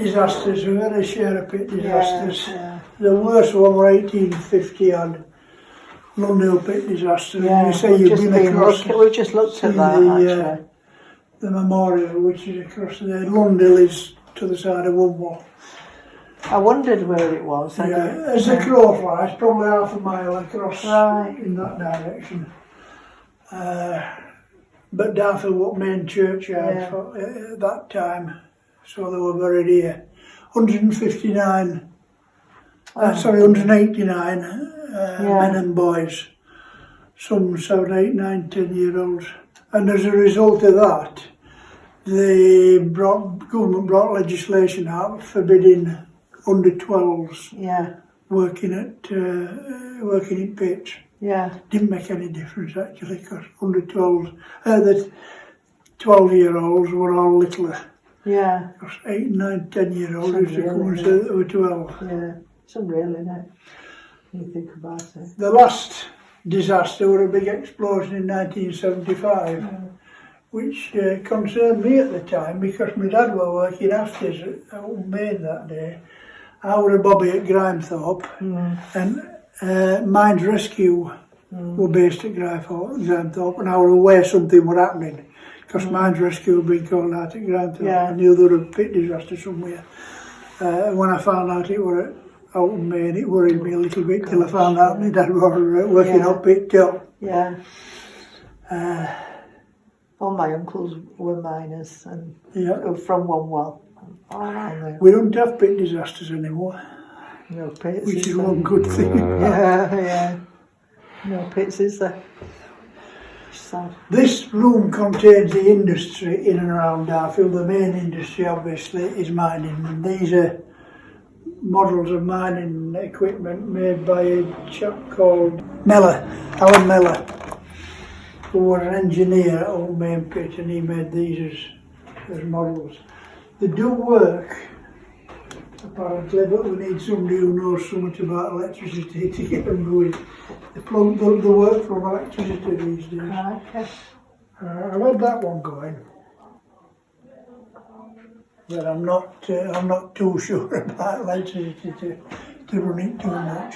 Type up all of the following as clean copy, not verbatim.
disasters, we had a share of pit disasters. Yeah. The worst one were 1850 odd. London pit disaster. Yeah, You say you've been across. We've just looked at that actually. The memorial, which is across there. Lundale is to the side of Woodwall. I wondered where it was. As the crow flies, probably half a mile across in that direction. But Darfield was main churchyard at that time, so they were buried here. 189, 189 men and boys, some 7, 8, 9, 10-year-olds. And as a result of that, the government brought legislation out forbidding under 12s working in pits. Yeah. Didn't make any difference actually, because under 12s, the 12-year-olds were all littler. Yeah. Because 8, 9, 10-year-olds used to come and say that they were 12. Yeah. It's unreal, isn't it? When you think about it. The last disaster was a big explosion in 1975, which concerned me at the time because my dad were working afters at Main that day. I was a bobby at Grimethorpe, and Mines Rescue were based at Grimethorpe, and I was aware something was happening because Mines Rescue had been called out at Grimethorpe. I knew there was a pit disaster somewhere. When I found out it was out in Main, it worried me a little bit till I found out my dad was working up Pit Top. Yeah. All my uncles were miners and from Woodwall. We don't have pit disasters anymore. No pits. Which is one good thing. Yeah. No pits, is there? Sad. This room contains the industry in and around Darfield. The main industry, obviously, is mining, and these are models of mining equipment made by a chap called Alan Mellor, who was an engineer at Old Main Pit, and he made these as models. They do work, apparently, but we need somebody who knows something about electricity to get them going. They work from electricity these days. Okay. I've had that one going, but I'm not too sure about electricity to run it too much.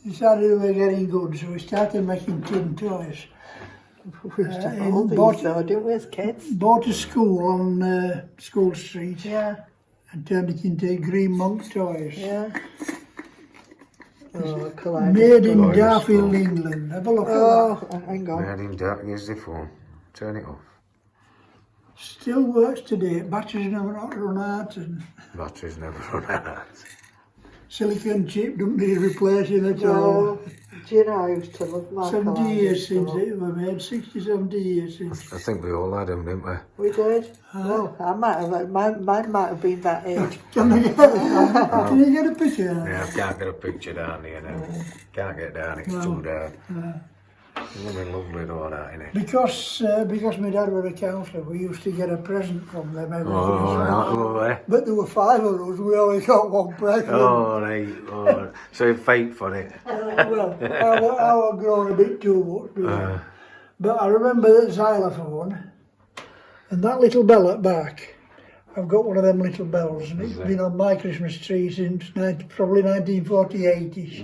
We decided we were getting good, so we started making tin toys. We used to have all these though, didn't we, as kids? Bought a school on School Street. Yeah. And turned it into Green Monk Toys. Yeah. Oh, made in Darfield, England. Have a look at that. Hang on. Made in Darfield, here's the phone. Turn it off. Still works today. Batteries never run out. And batteries never run out. Silicon chip don't need replacing at all. Do you know, I used to love my 70 years since it was made, 60, 70 years since. I think we all had them, didn't we? We did? I might have, mine might have been that age. Can you get a picture? Yeah, I can't get a picture down here now. Can't get down, it's too dark. Lovely, lovely though, that, innit? Because my dad was a councillor, we used to get a present from them every lovely. But there were 5 of us, we only got one present. Oh, right. Oh. So you fight for it. Well, I was growing a bit too much. But I remember the xylophone and that little bell at back. I've got one of them little bells, and it's been on my Christmas tree since probably 1948ish.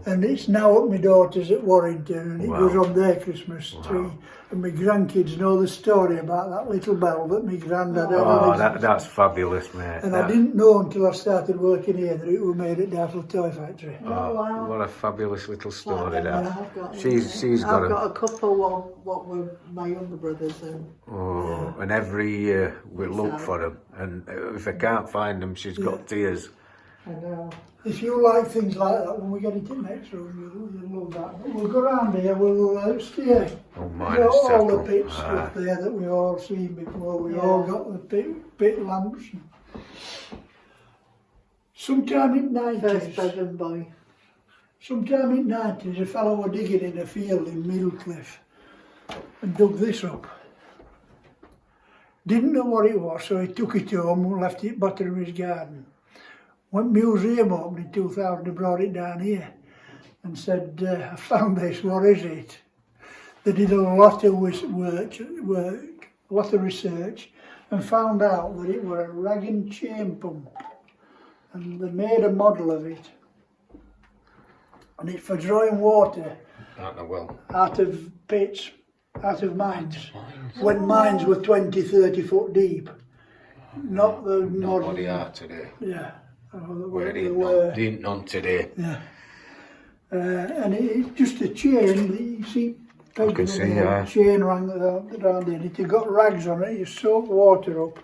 And it's now at my daughter's at Warrington, and it goes on their Christmas tree. And my grandkids know the story about that little bell that my granddad had. Oh, that's fabulous, mate. And I didn't know until I started working here that it was made at Darfield Toy Factory. Oh, wow. What a fabulous little story that. She's got a couple what were my younger brothers. And every year we look for them. And if I can't find them, she's got tears. I know. If you like things like that, when we get into next room, you'll love that. But we'll go around here, we'll steer. All the pit stuff there that we've all seen before. We all got the pit lamps. Sometime in 90s. First bedroom boy. Sometime in 90s, a fellow was digging in a field in Middlecliff and dug this up. Didn't know what it was, so he took it home and left it bottom of his garden. When the museum opened in 2000, he brought it down here and said, I found this, what is it? They did a lot of work, a lot of research, and found out that it were a rag and chain pump, and they made a model of it, and it's for drawing water out of pits, out of mines, when mines were 20, 30 foot deep. Not the modern. Not what they are today. Yeah. Where they ain't none today. Yeah. And it's just a chain that you see. I can see, yeah. Chain around in it. You've got rags on it. You soak water up.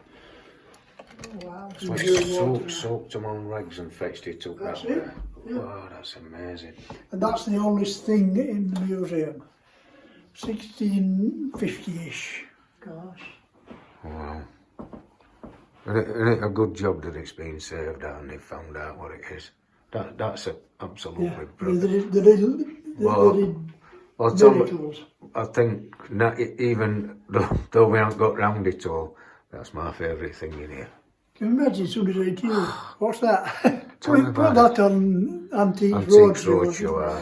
Wow. So it's soaked them on rags and fetched it up That's that way. it. Yeah. Wow, that's amazing. And that's the oldest thing in the museum. 1650-ish. Gosh. Wow. Isn't it a good job that it's been saved out and they found out what it is? That's absolutely brilliant. Well, Tom, I think even though we haven't got round it all, that's my favourite thing in here. Can you imagine somebody saying to you, what's that? Tell me We about put that on Antiques Roadshow.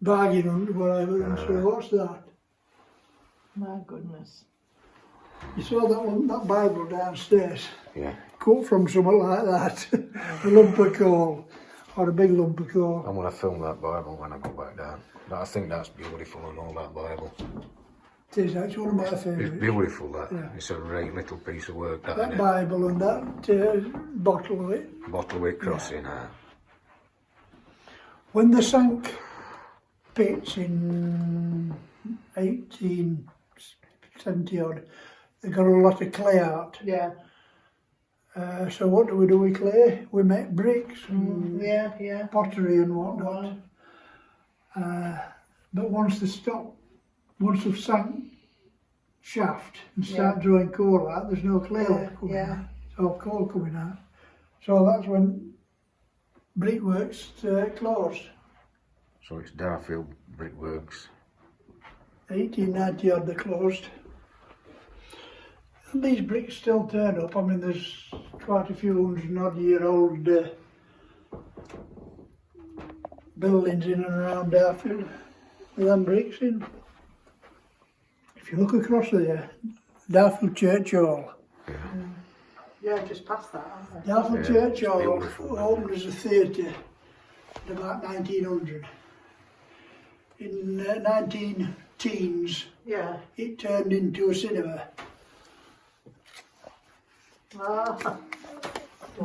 Bargain and whatever, and so what's that? My goodness. You saw that Bible downstairs? Yeah. Cut from something like that. A lump of coal, or a big lump of coal. I'm going to film that Bible when I go back down. I think that's beautiful and all that Bible. It is, that's one of my It's favourites. beautiful, that. Yeah. It's a right little piece of work, that, That isn't Bible and that bottle of it. it? Bottle with crossing, When they sank pits in 1870 odd, they got a lot of clay out. Yeah. So what do with clay? We make bricks and Yeah. pottery and whatnot. But once they've sank shaft and start drawing coal out, there's no clay left coming out. It's all coal coming out. So that's when brickworks closed. So it's Darfield Brickworks. 1890 odd they closed. And these bricks still turn up. I mean, there's quite a few 100-odd-year-old buildings in and around Darfield with them bricks in. If you look across there, Darfield Church Hall. Yeah, just past that, aren't they? Darfield Church Hall beautiful, opened as a theatre in about 1900. In 19-teens, it turned into a cinema.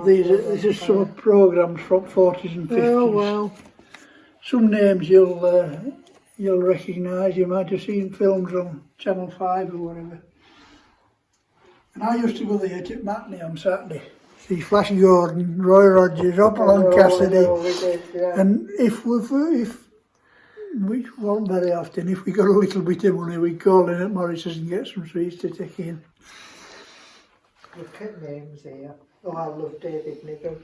These are some programmes from 40s and 50s. Oh, well. Some names you'll recognise. You might have seen films on Channel 5 or whatever. And I used to go there to matinee on Saturday. See Flash Gordon, Roy Rogers, Hopalong Cassidy. And if which wasn't very often, if we got a little bit of money, we'd call in at Maurice's and get some sweets to take in. Look at names here. Oh, I love David Niven.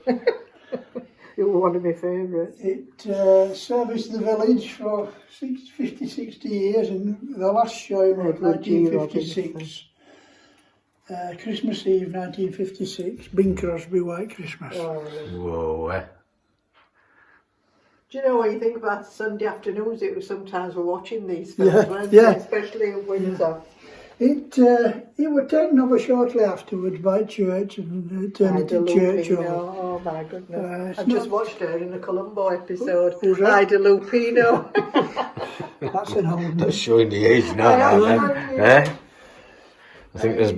It was one of my favourites. It serviced the village for 50, 60 years, and the last showing was 1956. Christmas Eve 1956, Bing Crosby White Christmas. Whoa, Do you know what you think about Sunday afternoons? It was sometimes we're watching these films, weren't yeah. they? Especially in winter. It was taken over shortly afterwards by church and turned into church hall. Oh my goodness. I've just watched her in the Columbo episode. Who's that? Ida Lupino. That's an old that's showing the age now, eh? I think there's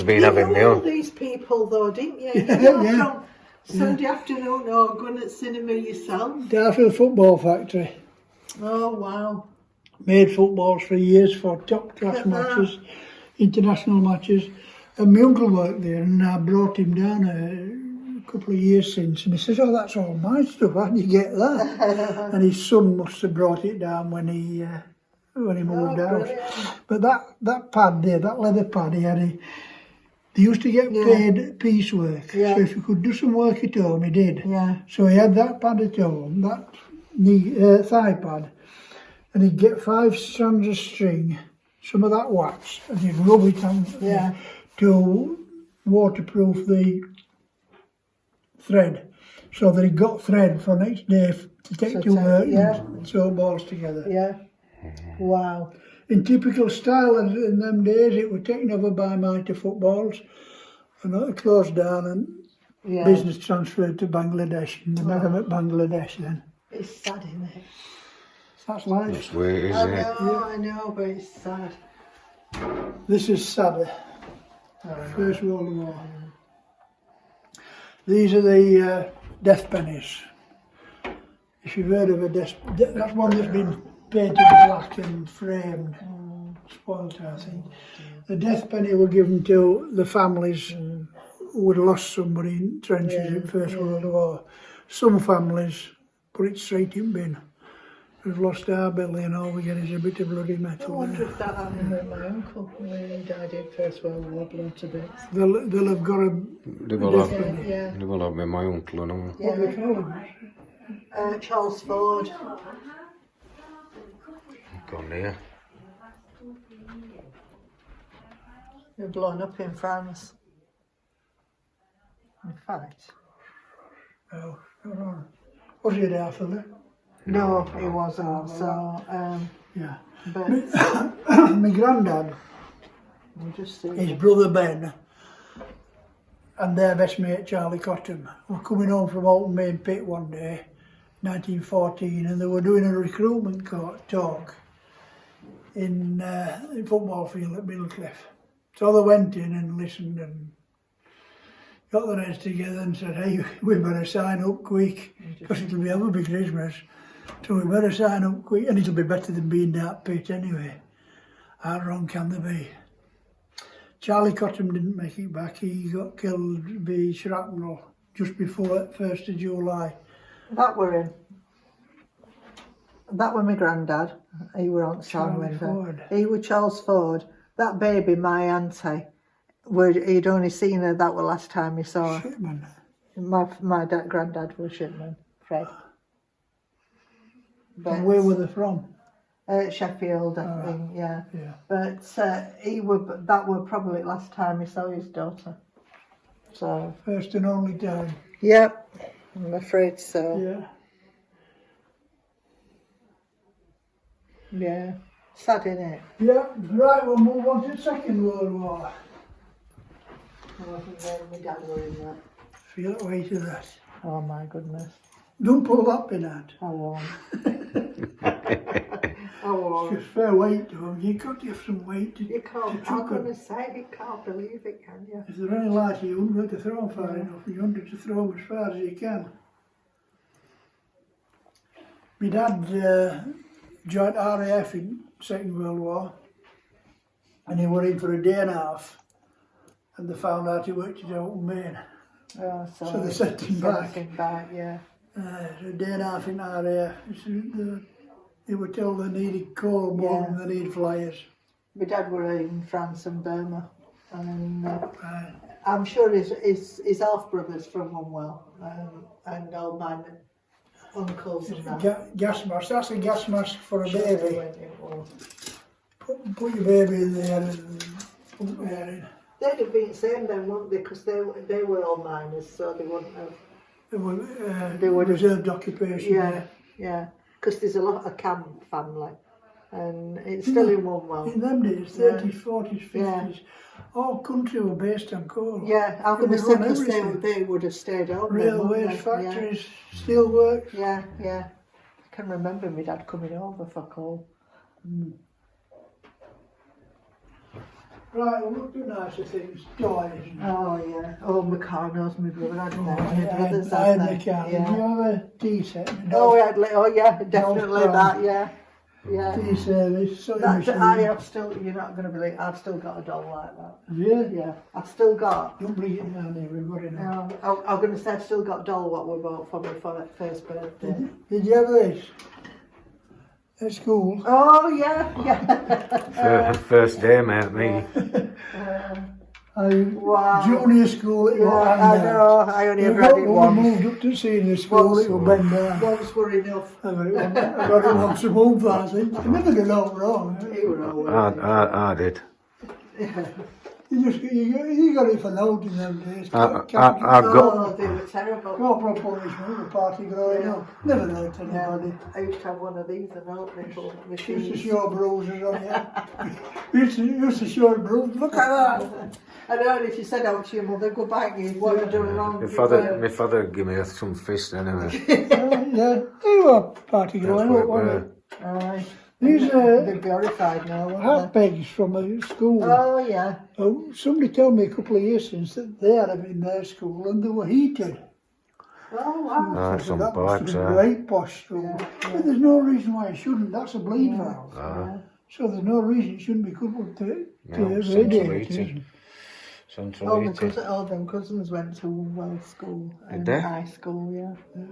been having me all on. these people though, didn't you? Yeah. From Sunday afternoon or going at cinema yourself. Darfield Football Factory. Oh wow. Made footballs for years for top class matches, international matches. And my uncle worked there, and I brought him down a couple of years since, and he says, "Oh, that's all my stuff. How did you get that?" And his son must have brought it down when he moved out. Brilliant. But that pad there, that leather pad, they used to get paid piecework. Yeah. So if he could do some work at home, he did. Yeah. So he had that pad at home, that thigh pad, and he'd get 5 strands of string, some of that wax, and he'd rub it on to waterproof the thread, so that he got thread for next day to take to work and sew balls together. Yeah. Wow. In typical style in them days, it was taken over by mitre footballs, and it closed down and Yeah. business transferred to Bangladesh, and they met them at Bangladesh then. It's sad, isn't it? That's life. That's the way it is, I isn't it? know, I know, but it's sad. This is sadder. First World War. These are the death pennies. If you've heard of a death, that's one that's been painted black and framed. Spoiled, I think. The death penny were given to the families who had lost somebody in trenches in First World War. Some families put it straight in bin. We've lost our belly and all we get is a bit of bloody I metal. wonder if that happened with my uncle when he died in First World War, blown to bits. They'll have got a... They will have, Yeah. they will have with my uncle and all. What do they call them? Charles Ford. Gone there. They're blown up in France. In fact. Oh, hold on. Was he there for that? No, it wasn't. So, Yeah. but My granddad, we'll just see. his brother Ben, and their best mate Charlie Cottam were coming home from Alton Main Pit one day, 1914, and they were doing a recruitment talk in the football field at Middlecliff. So they went in and listened and got their heads together and said, hey, we better sign up quick because it'll be ever be Christmas. So we better sign up quick and it'll be better than being in that pit anyway. How wrong can they be? Charlie Cottam didn't make it back. He got killed by shrapnel just before 1st of July. That were in. That were my granddad. He were on sound Charlie window. Ford. He were Charles Ford. That baby, my auntie, he'd only seen her, that was last time he saw her. Shipman. My granddad was Shipman, Fred. And where were they from? Sheffield, I think, yeah. Yeah. But that were probably last time he saw his daughter. So. First and only time. Yep, I'm afraid so. Yeah. Yeah. Sad, innit? Yeah, right, we'll move on to the Second World War. I wasn't there when my dad were in that. Feel the weight of that. Oh my goodness. Don't pull that pin out. I won't. I won't. It's just fair weight to them. You've got to have some weight to You can't, to I'm chuck going them. to say, you can't believe it, can you? If they're any lighter, you wouldn't be able to throw them far enough. You want to throw them as far as you can. My dad joined RAF in Second World War, and he were in for a day and a half, and they found out he worked at Alton Main. Oh, So they sent him back. Yeah. A day and a half in RAF. They were told they needed coal more than they needed flyers. My dad were in France and Burma, and Right. I'm sure his half brothers from Unwell, and all my uncles and that. Gas mask. That's a gas mask for a Sure they baby. went in war. Put your baby in there and put air in. They'd have been same then, wouldn't they? Because they were all miners, so they wouldn't have. They were reserved occupation. Yeah. Because there's a lot of camp family, and it's still in Unwell. In them days, 30s, 40s, 50s, Yeah. all country were based on coal. Yeah, I'm going to say because they would have stayed on. Railways, factories, steel works. Yeah. I can remember my dad coming over for coal. Right, we'll look at nicer things. Toys. Oh yeah. Oh, Meccano's my brother had that. My I brothers had had the that. car. Did Yeah. you have a tea set? Oh, we had, yeah, definitely Brown. that. Yeah. Tea service, sewing That, machine. I have still. You're not going to believe. I've still got a doll like that. Yeah. Yeah, I've still got. Don't bring it down here, we've got enough. I'm going to say I've still got doll what we bought for my first birthday. Did you have this? At school? Oh yeah. First day, mate, me. Wow. Junior school, it Yeah, was I know. I only ever had it When we once. moved up to senior school, Once. it was bend down. Once were enough. I got it once a month, I think. I never did all wrong. You were always. I did. You got it for note in them days. I got. Oh, they were terrible. Corporal punishment, the party growing up. Never hurt anybody. I used to have one of these and all little Used to machines. show bruises on you. used to show bruises. Look at that. I know, if you said out to your mother, go back, you what you're doing wrong. My father gave me some fist anyway. Yeah, they were party growing up, weren't they? Aye. These They'd be horrified now, hat wouldn't they? pegs from a school. Oh, yeah. Oh, somebody told me a couple of years since that they had them in their school and they were heated. Oh, wow. So Some that must have pipes, been great posh school. Yeah, But there's no reason why it shouldn't. That's a bleed valve. Yeah. So there's no reason it shouldn't be coupled to No, radiators. All them cousins went to Wells School and they? high school, yeah.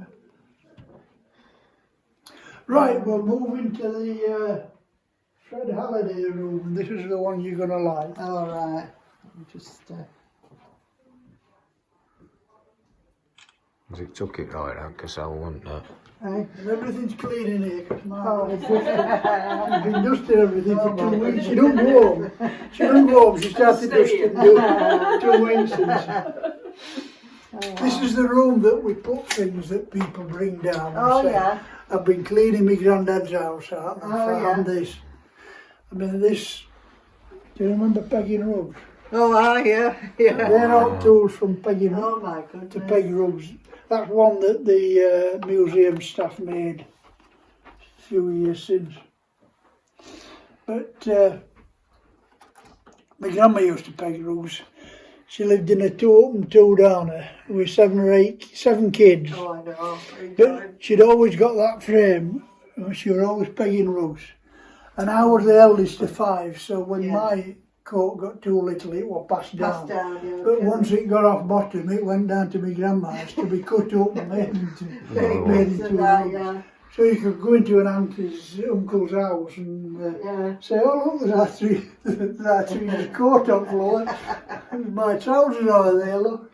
Right, we'll move into the Fred Halliday room. This is the one you're going to like. All right. Just, It took it like that because I want that. aye. And everything's clean in here because Oh, Margaret's been dusting everything for 2 weeks. She don't go home. She don't go home. She started dusting 2 weeks since. This is the room that we put things that people bring down. and Oh, say, yeah. I've been cleaning my granddad's house out and Oh, found yeah. this. I mean, this. Do you remember pegging rugs? Oh, yeah. They're all tools from pegging Oh, my to goodness. peg rugs. That's one that the museum staff made a few years since. But my grandma used to peg rugs. She lived in a 2 up and 2 downer with 7 kids. Oh, I know. But she'd always got that frame. And she was always pegging rugs. And I was the eldest of 5, so when Yeah. my coat got too little, it was passed down. Passed down, yeah. But once it got off bottom, it went down to my grandma's to be cut up and made into And that, yeah. So you could go into an auntie's, uncle's house and Yeah. say, oh look, there's Arthur's coat on the floor. There's my trousers over there, look.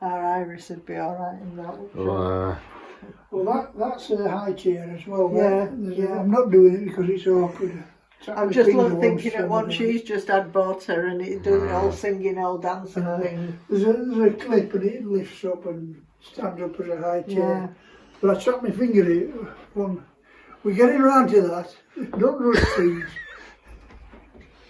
Our Iris would be all right in that one. Well, Well, that's a high chair as well. Yeah, There's I'm not doing it because it's awkward. I'm just thinking of one she's just had bought her and it does it all singing, all dancing thing. There's a clip and it lifts up and stands up as a high chair. Yeah. But I trapped my finger in it. We're getting around to that. Don't rush things.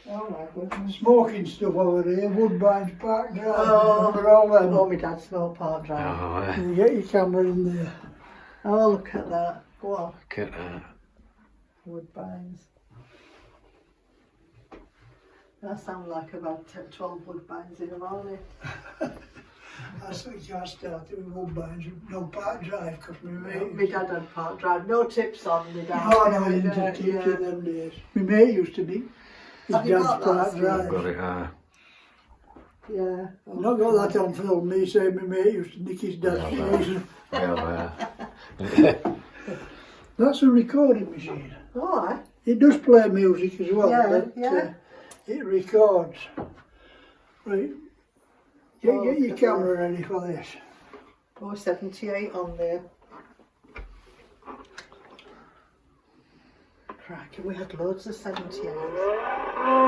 Oh my goodness. Smoking stuff over here, Woodbines Park Drive. Oh. Remember all them? Oh, my dad smoked Park Drive. You get your camera in there. Oh, look at that. Go on. look at that. Woodbines. That sounds like about 12 woodbines in the morning. I think I started with Woodbines, no Park Drive, because my My mate... dad had Park Drive. No tips on my dad. Oh, no, he didn't teach you them days. My mate used to be. His Have you dad's got that, Park Steve? Drive. Got it, Yeah. I've not got that on film, me saying my mate used to nick his dad's trousers. That's a recording machine. All right. It does play music as well, Yeah, but yeah. it records. Right. Get your camera ready for this. Oh, 78 on there. Crikey, we had loads of 78.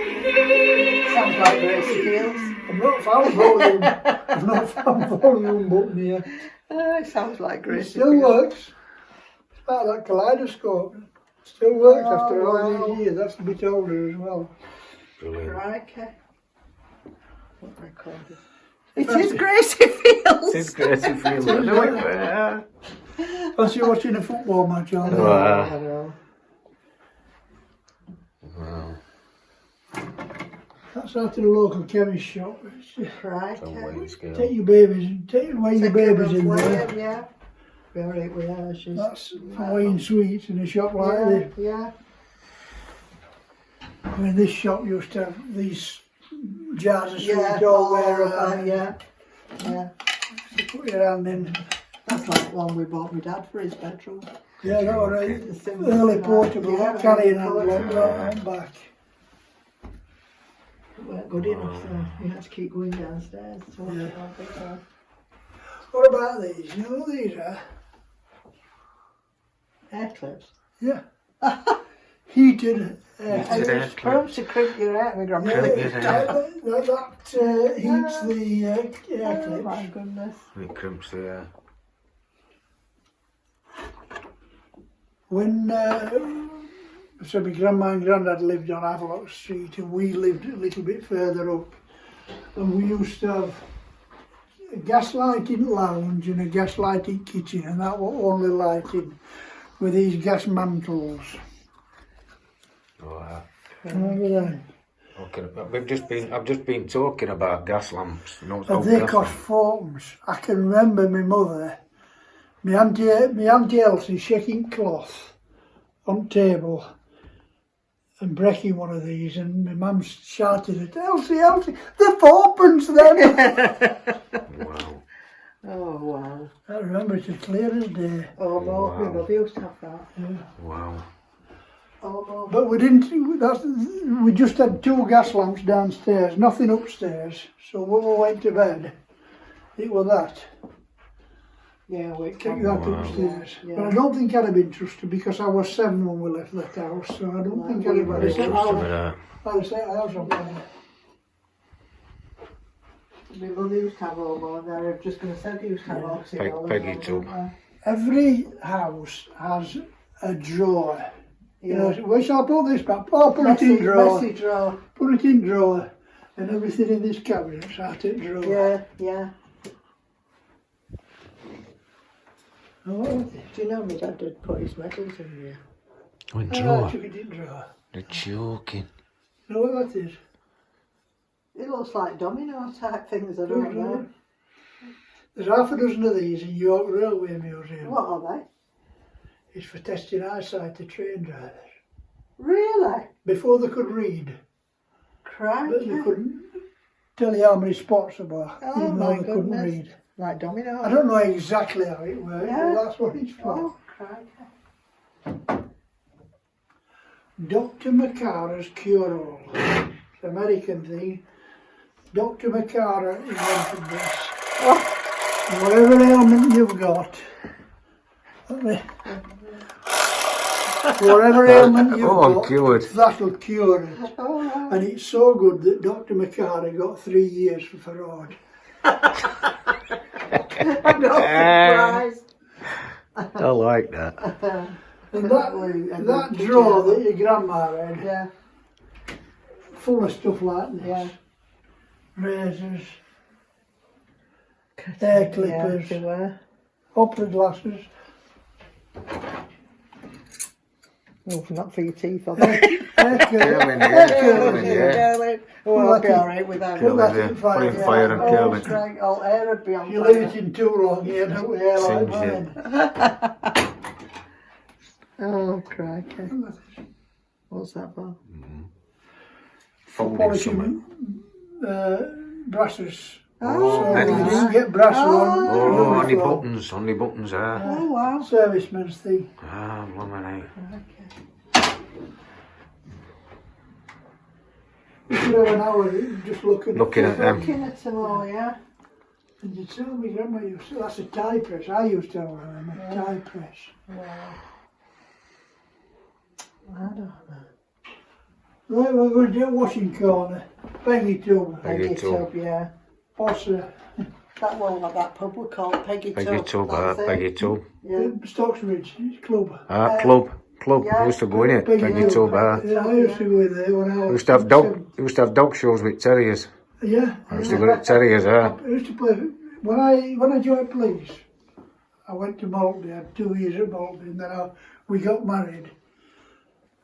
Sounds like Gracie Fields. I've not found volume. I've not found volume button here. It sounds like It Gracie still Fields. works. It's like that kaleidoscope. Still works after all wow. these years. That's a bit older as well. Brilliant. Crikey. What recorded? It is Gracie Fields. It's Gracie Fields. I know it. Fancy watching a football match on there. Wow. I know. Wow. That's out of the local chemist shop. Crikey. Some weight scale. Take your babies, take your Take babies her in off there. William, yeah. Very we are. She's That's Hawaiian sweets in a shop like this. yeah. I mean, this shop used to have these jars of sweet Yeah. all wear around. yeah. Yeah. You put your hand in. That's like one we bought my dad for his bedroom. Yeah, that was right. The simple Early thing, portable, yeah, carrying early handle on portable. front and back. It weren't good enough, so you had to keep going downstairs to watch Yeah. it on big time. What about these? You know what these are? Hair clips. Yeah. heated And it's prone to crimp your hair, my grandma. Crimp your hair. that heats the hair Oh clips. my goodness. It crimps the hair. When so my grandma and granddad lived on Havelock Street and we lived a little bit further up, and we used to have a gaslighting lounge and a gaslighting kitchen, and that was only lighting with these gas mantles. Oh, Remember that? I've just been talking about gas lamps. And they cost fortunes. I can remember my mother, my auntie Elsie shaking cloth on table and breaking one of these, and my mum shouted at Elsie, they're fourpence then. Wow. Oh wow. I remember it as clear as day. Oh no, Wow. my mother used to have that. Yeah. Wow. Oh no. But we didn't, we just had 2 gas lamps downstairs, nothing upstairs. So when we went to bed, it was that. Yeah, we Take can. that Wow. upstairs. Yeah. But I don't think I'd have been trusted because I was 7 when we left that house, so I don't think I'd have Well, been it's trusted. not- Some of that. I was set house on fire. My mother used to have over there. I was just going to say they used to have oxygen. Peggy too. Every house has a drawer. You know, Yeah. where shall I put this back? Oh, put it in drawer. Messy drawer. Put it in drawer. And everything in this cabinet's out of drawer. Yeah, yeah. Oh, what was it? Do you know my dad did put his medals in there? What Oh, I drawer? took it in drawer. They're joking. You know what that is? It looks like domino type things, I don't know. There's half a dozen of these in York Railway Museum. What are they? It's for testing eyesight to train drivers. Really? Before they could read, but Crikey. they couldn't tell you how many spots there were, Oh even my though they couldn't goodness. read. Like domino? I don't know exactly how it works, Yeah. but that's what it's for. Oh, crikey. Dr. Macar's cure-all. It's an American thing. Dr. Macara invented this. Oh. Whatever ailment you've got, whatever ailment you've I'm got, cured. that'll cure it. Oh, wow. And it's so good that Dr. Macara got 3 years for fraud. I'm not surprised. I like that. And that drawer that your grandma had, Yeah, full of stuff like this. yeah. Razors, hair clippers, Yeah, they were. opera glasses. Oh, not for your teeth, are they? hair Curling, hair yeah, curling. curling, yeah. Curling. Oh, I'll be alright with that. Put that Curling, in yeah. fire. Put in fire and Oh, curling. straight, all hair would be on You leave fire. it in too long, you end up with hair like Singe mine. Oh, crikey. What's that for? Folding something. Polishing brushes. Oh, So metal. you didn't get brass on. Oh, on the uniform. buttons there. Oh, wow. Serviceman's thing. Ah, blimey. You could have an hour just looking Looking at them. Looking at them all, yeah. And you tell me grandma used to, that's a tie press. I used to have a tie press. Wow. I don't know. Right, we're going to do a washing corner. Peggy too. Peggy Peggy Tub. Tub, yeah. Bossa. That one, like that pub we called Peggy Tub. Peggy Tub, that's it. Peggy Tub. Yeah. Stocksbridge Club. Club. Yeah. I used to go in it. Peggy Tub, Yeah, I used to go in there when I was. Used to have dog shows with terriers. Yeah. I used to go to terriers, I used to play when I joined police. I went to Maltby. I had 2 years at Maltby, and then we got married,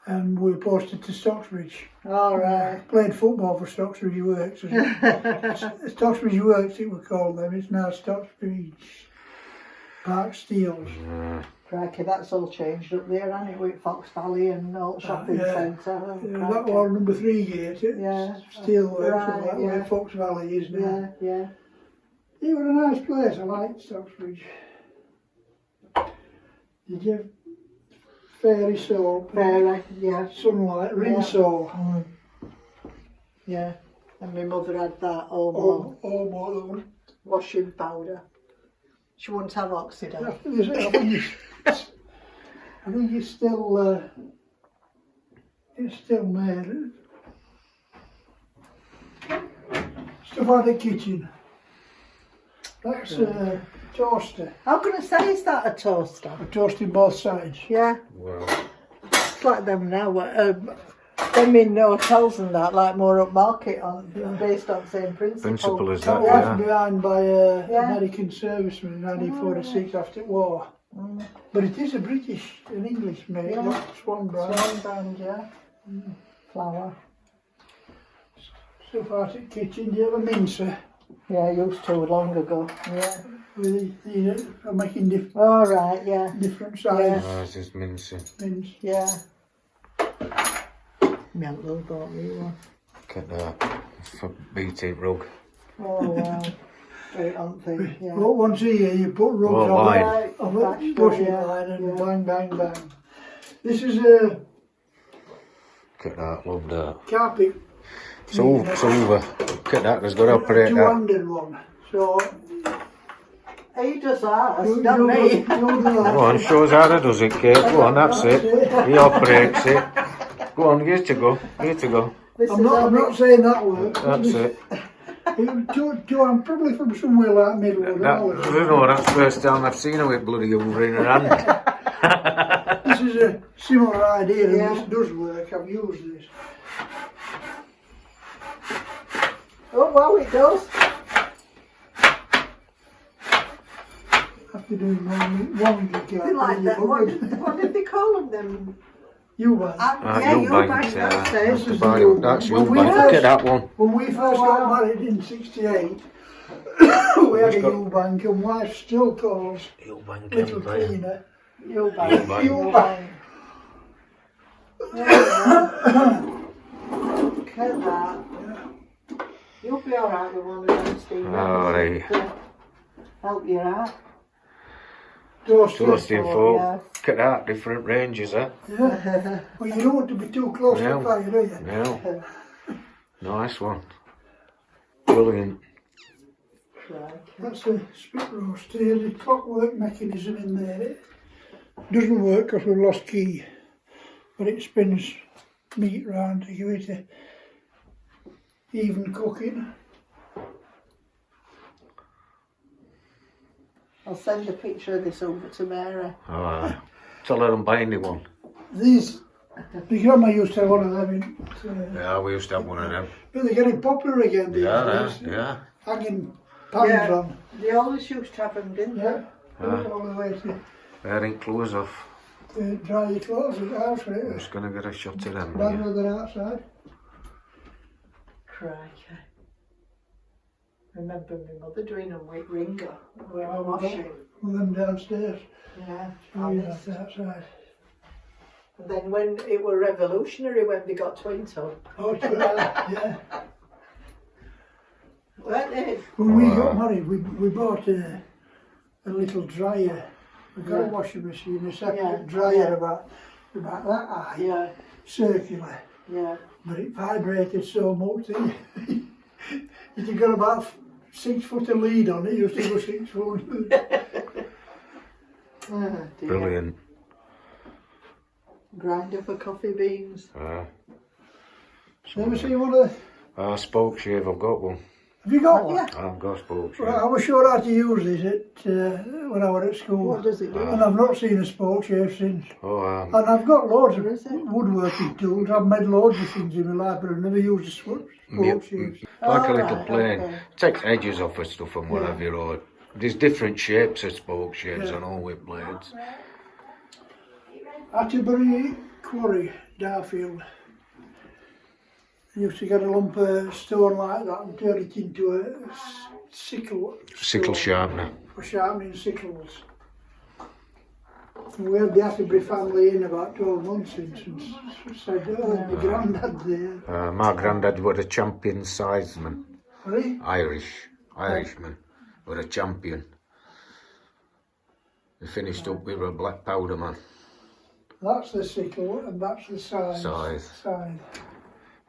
and we were posted to Stocksbridge. All right. Played football for Stocksbridge Works. Stocksbridge Works, it was called them. It's now Stocksbridge Park Steels. Crikey, that's all changed up there, hasn't it? With Fox Valley and Old Shopping yeah. Centre. Oh, That crikey. was number 3 gate. Yeah. Steel Works, Right, like yeah. where Fox Valley is now. Yeah, yeah. It was a nice place. I liked Stocksbridge. Did you have fairy soap? Very, yeah. Sunlight, Rinso. Yeah. And my mother had that Omo Oh, washing powder. She wouldn't have Oxidant. I think it's still It's still made. Stuff out of the kitchen. That's a toaster. I'm going to say, is that a toaster? For toasting both sides. Yeah, Well, it's like them now. Them in hotels and that, like more upmarket, based on the same principle as That that, was yeah. behind by a Yeah. American serviceman in 1946 after the war. But it is a British and English made, Yeah. not Swan brand. Swan brand, yeah. Flour. Stuff out of the kitchen. Do you have a mincer? Yeah, I used to long ago. Yeah. I'm making All right, yeah. different size ours is mincing. mince. Yeah. My uncle bought me one. Look at that. For beating rug. Oh wow. Great on thing, yeah. But once a year you put rugs What on line? it, of Right, it, washing yeah, line and yeah. bang, bang, bang. This is a Look at that, love that. carpet. Silver. Look at that, there's got to operate that. Two-handed one. So He does that, you not do me. you do that. Go on, show us how to does it, Kate. Go on, that's it. He operates it. Go on, here to go. Here to go. This I'm not saying that works. That's it. I'm probably from somewhere like Midwood. That, I don't know, that's the first time I've seen her with bloody hoover in her hand. This is a similar idea and Yeah. this does work. I've used this. Oh wow, it does. After doing one you They can't like do that. your What, bucket. what did they call them? You buy. Yeah, you Eubank, that's This it. is the Eubank. That's When we Eubank. Look at that one. When we first Wow. got married in '68, we had a It's got- Eubank and wife still calls Eubank, little haven't they? cleaner. You buy. Eubank. You buy. Look at that. You'll be alright with one of them, Steve. All right. Help you out. Toaster. Toasting folk. Yeah. Look at that, different ranges, eh? Yeah. Well, you don't want to be too close to No. the fire, do you? Yeah. Nice one. Brilliant. That's a spit roast. There's a clockwork mechanism in there. It doesn't work because we've lost key, but it spins meat round to give it a even cooking. I'll send a picture of this over to Mary. Alright. Tell her I'm buying you one. These, the grandma used to have one of them in, Yeah, we used to have one of them. but they're getting popular again these days. Yeah. Hanging pans Yeah. on. They always used to have them, didn't they? Yeah. Ah. All the way to Wearing clothes off. dry your clothes at the house, I'm right? just gonna get a shot of them. Bad Yeah. weather outside. Crikey. Remember my mother doing them with ringer. We were Oh, washing. With them downstairs. Yeah. Oh, yeah, honest. that's outside. And then when it were revolutionary when they got twin tone, Oh, yeah. weren't they? When we Wow. got married, we bought a little dryer. We got a Yeah. washing machine, a separate Yeah. dryer Yeah. about that high, Yeah, circular. yeah. But it vibrated so much that it had got about 6 foot of lead on it. It used to go 6 foot. Oh, dear. Brilliant. Grinder for coffee beans. Never seen one of the... Spoke shave, I've got one. Have you got one? Yeah. I've got spoke shave. Well, I was sure how to use this when I was at school. What does it do? And I've not seen a spoke shave since. Oh, And I've got loads of Where is it? woodworking tools. I've made loads of things in my life, but I've never used a spoke shave. like a Oh, little right, plane. okay. Takes edges off of stuff and whatever, you know. There's different shapes of spoke shaves Yeah. on all whip blades. Atterbury Quarry, Darfield. I used to get a lump of stone like that and turn it into a sickle. Sickle sharpener. For sharpening sickles. And we had the Atterbury family in about 12 months since and said, oh, my granddad there. My granddad was a champion sizeman. Really? Irishman. Was a champion. He finished up with a black powder man. That's the sickle and that's the scythe. Scythe. Scythe.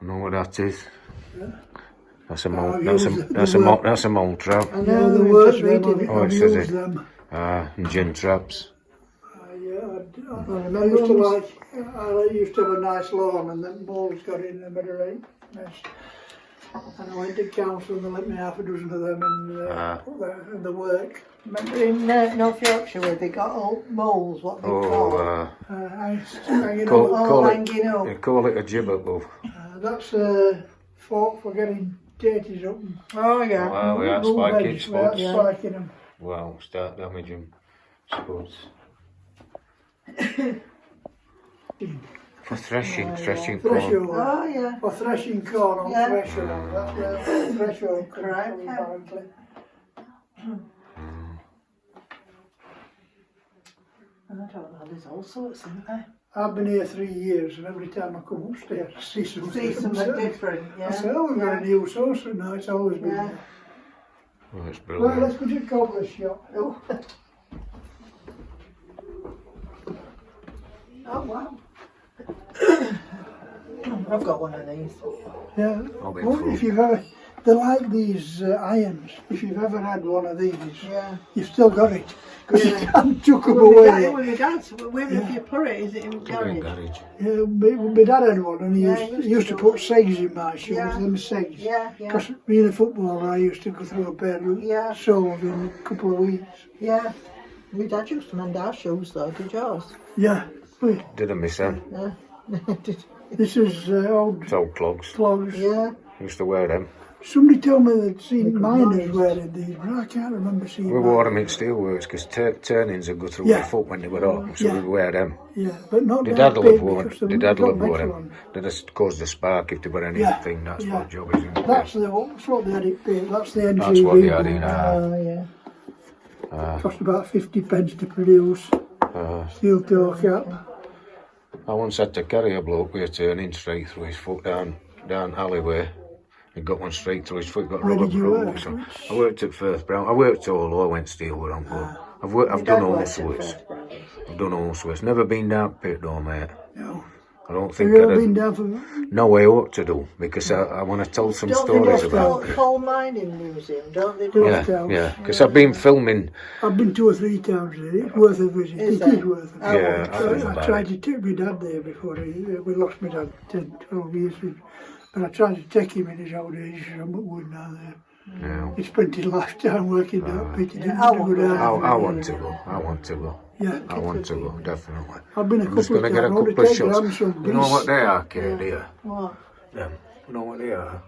I know what that is. Yeah. That's a Oh, malt. use That's a malt trap. I Yeah, know, the we've worst just them, reading I've, it. Oh, I've it says used it. them. And gin traps. Yeah, I used to like, I used to have a nice lawn and then moles got in the middle of it. Mess. And I went to council and they let me half a dozen of them in the work. Remember in North Yorkshire where they got all moles, what they call Hanging hanging up. They call it a gibbet, love. That's for getting taters up. Oh yeah. Wow, we are spiking spots. Spiking them. Wow, start damaging spots. For threshing Thresher. corn. Oh yeah. For threshing corn on Yeah. thresher. That's where the thresher comes Right, from, yeah. apparently. I don't know, there's all sorts, isn't there? I've been here 3 years and every time I come upstairs I see something. See something different, yeah. I say, oh, we've got a new sauce and now it's always been Yeah. there. Oh, it's Well, brilliant. let's go to the cobbler's shop. Oh. Oh wow. I've got one of these. Yeah. I'll be Well, full. if you've ever, they're like these irons. If you've ever had one of these, Yeah. you've still got it. Because you Yeah. can't chuck them With away. my dad, where if you put it, is it in Put it in garage? garage. Yeah, my dad had one and he Yeah, used to put segs in my shoes, Yeah. them segs. Yeah, yeah, Because being a footballer, I used to go through a pair of Yeah. soles in a couple of weeks. yeah. My dad used to mend our shoes though, did yours? Yeah. Well, Didn't miss them. Yeah. Did- this is old It's old clogs. clogs. yeah. Used to wear them. Somebody told me they'd seen miners wearing these, but I can't remember seeing We wore them miners. in steelworks because turnings would go through Yeah. your foot when they were up, so Yeah. we'd wear them. Yeah, but not The that dad big loved one. because they The dad got loved metal them. on. They just caused a spark if they were anything. That's yeah. what job is. Isn't it? That's what they had it paid. That's the NGV. That's what they had in. Oh yeah. Cost about 50 pence to produce. Steel toe cap. I once had to carry a bloke with a turning straight through his foot down alleyway. He got one straight through his foot. Got Where rubber did you broke. work? So I worked at Firth Brown. I worked all I went steel with on board. I've done all sorts. I've done all sorts. Never been down pit though, mate. No. I don't Have think you ever I'd. been down for... No, I ought to do because I want to tell some Don't stories they do about it. coal mining museum? Don't they do? Yeah. Yeah, because I've been filming. I've been 2 or 3 times there. It's worth a visit. Is It is it? worth a Oh, visit. Yeah, I've heard I about tried it. to take my dad there before we lost my dad 10, 12 years ago. But I tried to take him in his old age. I'm not wood now there. Yeah. He spent his lifetime working that pit. He didn't I go down. I want to go. I want to go. Yeah. I want to go, definitely. I've been a I'm just couple going of to get a times. I want couple to of take shots. grandson. You know what they are, Kate, dear? What? Them. You know what they are?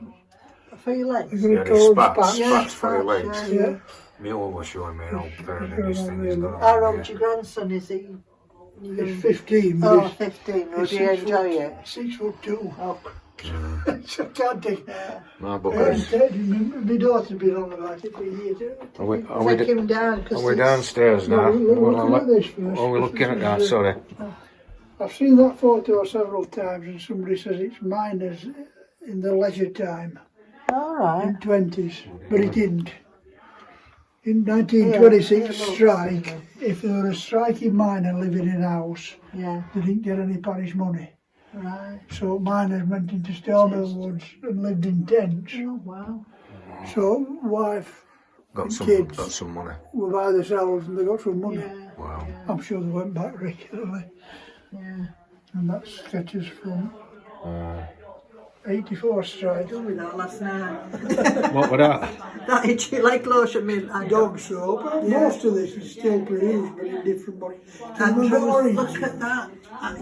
For your legs? You're Yeah, going to they call them spats. spats. Yeah, Spats for your spats, legs. yeah. Yeah. My old was showing me an old pair of these things. He's got How them old's your grandson? Is he? He's 15. but Oh, he's- 15. Would he's you 6 enjoy foot- it? 6'2". Oh, I can't take My bookers. My daughter's been on about it for years. take him down. Cause Are we downstairs now? Look at this first. Are we looking at that? Sorry. I've seen that photo several times and somebody says it's miners in the leisure time All right. in 20s, but it didn't. In 1926 strike, if there were a striking miner living in a house, Yeah. they didn't get any parish money. Right. So miners went into Stormill Woods and lived in tents. Oh wow. So wife Got kids. some money. were by themselves and they got some money. Yeah. Wow. I'm sure they went back regularly. Yeah. And that's sketches from 84 strike. Done with that last night. What was that? That itchy leg lotion me. I Dog soap. Most of this is still produced, but in different bodies. And Remember orange? look at that.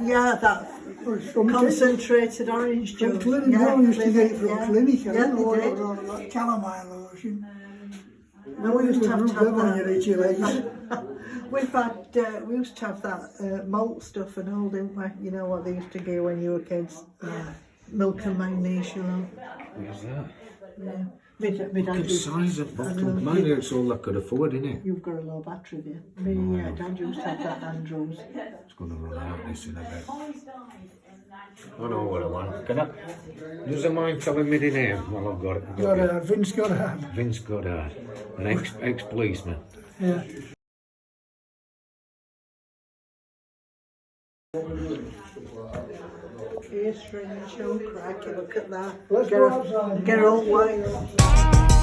Yeah, that Well, it's from concentrated orange From juice. Clinic. They used to get it from yeah. Clinic. I Yeah, don't know what they it did. was on that calamine lotion. No, we used to have Rub them on your itchy legs. We've had, we used to have that malt stuff and all, didn't we? You know what they used to give when you were kids? Milk and magnesium. What's that? Yeah. Me dad Look at the used, size of bottle. Mine it's all I could afford, isn't it? you've got a low battery there. Me, dad used to have that Andrews. It's going to run out this in a bit. I know what I want. Can I? Does it mind telling me the name while I've got it? Goddard, Vince Goddard. Vince Goddard, an ex-policeman. Yeah. Here's string and show, crikey, look at that. Let's Get go a, outside. get her all white.